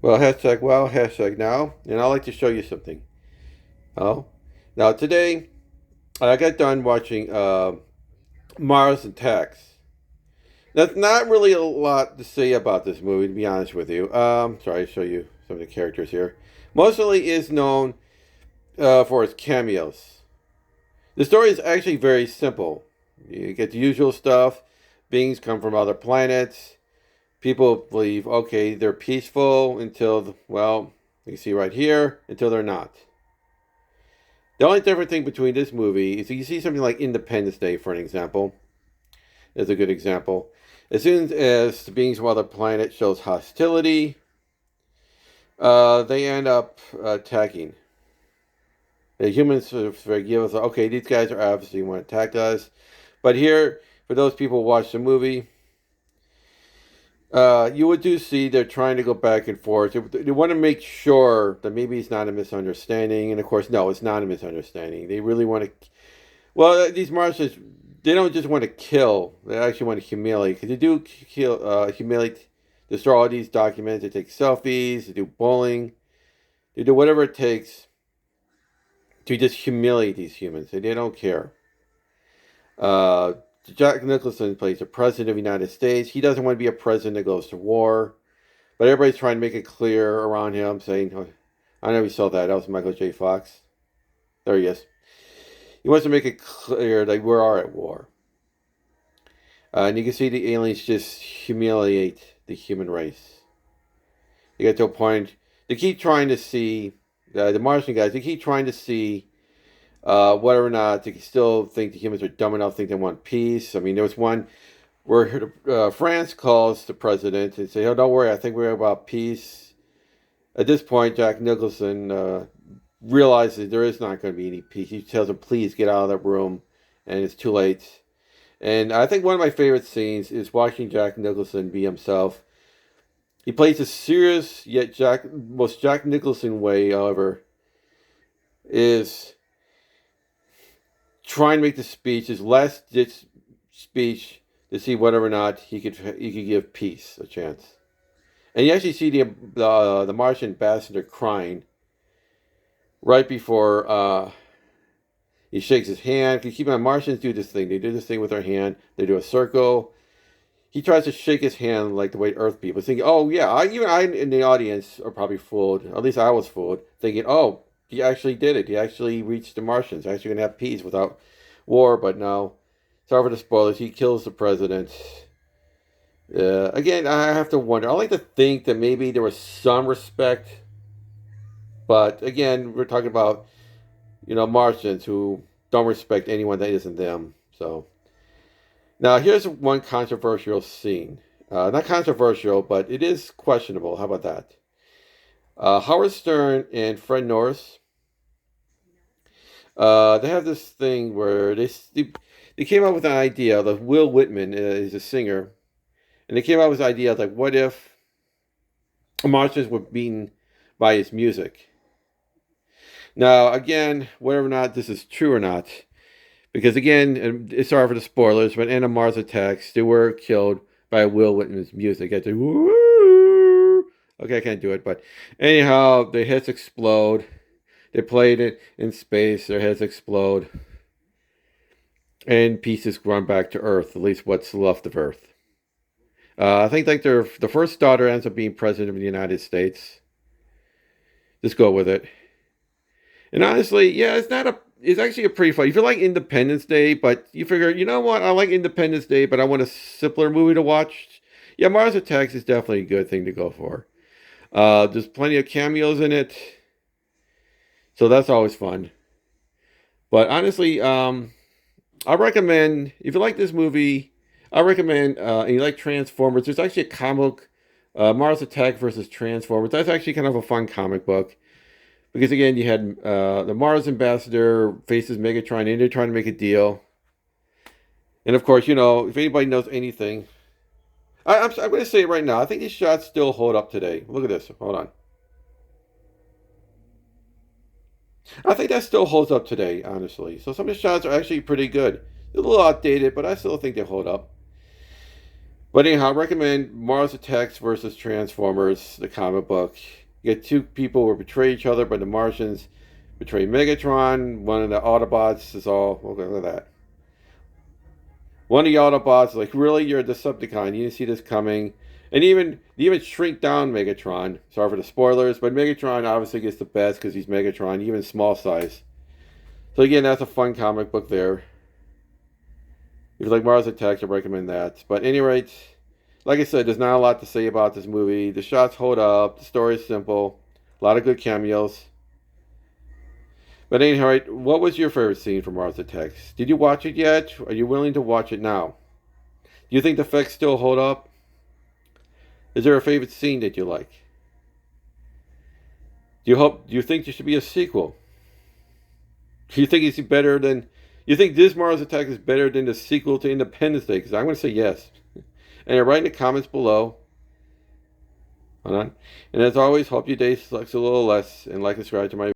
Well, hashtag wow, hashtag now, and I'd like to show you something. Oh, now today I got done watching Mars Attacks. That's not really a lot to say about this movie, to be honest with you. Sorry, I'll show you some of the characters here. Mostly is known for its cameos. The story is actually very simple. You get the usual stuff. Beings come from other planets. People believe, okay, they're peaceful until, well, you can see right here, until they're not. The only different thing between this movie is you see something like Independence Day, for an example, is a good example. As soon as the beings from other planet shows hostility, they end up attacking. The humans sort of give us, okay, these guys are obviously want to attack us. But here, for those people who watch the movie, you would do see they're trying to go back and forth. They want to make sure that maybe it's not a misunderstanding. And of course, no, it's not a misunderstanding. They really want to. Well, these Martians, they don't just want to kill. They actually want to humiliate. Because they do kill, humiliate, destroy all these documents. They take selfies. They do bullying. They do whatever it takes to just humiliate these humans. They don't care. Uh, Jack Nicholson plays the president of the United States. He doesn't want to be a president that goes to war, but everybody's trying to make it clear around him, saying, oh, I know you saw that. That was Michael J. Fox. There he is. He wants to make it clear that we are at war. And you can see the aliens just humiliate the human race. You get to a point, they keep trying to see, the Martian guys, they keep trying to see whether or not they still think the humans are dumb enough to think they want peace. I mean, there was one where France calls the president and say, "Oh, don't worry, I think we're about peace." At this point, Jack Nicholson realizes there is not going to be any peace. He tells him, "Please get out of that room," and it's too late. And I think one of my favorite scenes is watching Jack Nicholson be himself. He plays a serious yet most Jack Nicholson way, however, is trying to make the speech, his last ditch speech, to see whether or not he could give peace a chance. And you actually see the Martian ambassador crying right before he shakes his hand. Because keep in mind, Martians do this thing. They do this thing with their hand. They do a circle. He tries to shake his hand like the way Earth people thinking, oh yeah, even I in the audience are probably fooled. At least I was fooled, thinking, oh, he actually did it. He actually reached the Martians. Actually going to have peace without war. But no. Sorry for the spoilers. He kills the president. Again, I have to wonder. I like to think that maybe there was some respect. But again, we're talking about, Martians who don't respect anyone that isn't them. So now here's one controversial scene. Not controversial, but it is questionable. How about that? Howard Stern and Fred Norris, they have this thing where they came up with an idea. That Will Whitman is a singer, and they came up with this idea like, what if Martians were beaten by his music? Now, again, whether or not this is true or not, because again, sorry for the spoilers, but in a Mars Attacks, they were killed by Will Whitman's music. I said, woo! Okay, I can't do it, but anyhow, their heads explode. They played it in space. Their heads explode. And pieces run back to Earth, at least what's left of Earth. I think like the first daughter ends up being president of the United States. Just go with it. And honestly, yeah, it's actually a pretty fun. If you like Independence Day, but you figure, you know what, I like Independence Day, but I want a simpler movie to watch. Yeah, Mars Attacks is definitely a good thing to go for. There's plenty of cameos in it. So that's always fun. But honestly, I recommend, if you like this movie, I recommend, and you like Transformers, there's actually a comic, Mars Attack versus Transformers. That's actually kind of a fun comic book. Because again, you had the Mars ambassador faces Megatron, and they're trying to make a deal. And of course, if anybody knows anything, I'm going to say it right now. I think these shots still hold up today. Look at this. Hold on. I think that still holds up today, honestly. So some of the shots are actually pretty good. They're a little outdated, but I still think they hold up. But anyhow, I recommend Mars Attacks versus Transformers, the comic book. You get two people who betray each other, but the Martians betray Megatron. One of the Autobots is all, okay, look at that. One of the Autobots is like, really, you're a Decepticon? You didn't see this coming. And even shrink down Megatron. Sorry for the spoilers, but Megatron obviously gets the best because he's Megatron, even small size. So again, that's a fun comic book there. If you like Mars Attacks, I recommend that. But at any rate, like I said, there's not a lot to say about this movie. The shots hold up. The story is simple. A lot of good cameos. But at any rate, what was your favorite scene from Mars Attacks? Did you watch it yet? Are you willing to watch it now? Do you think the effects still hold up? Is there a favorite scene that you like? Do you think there should be a sequel? Do you think it's better than... You think this Mars Attack is better than the sequel to Independence Day? Because I'm going to say yes. And write in the comments below. Hold on. And as always, hope your day sucks a little less. And like and subscribe to my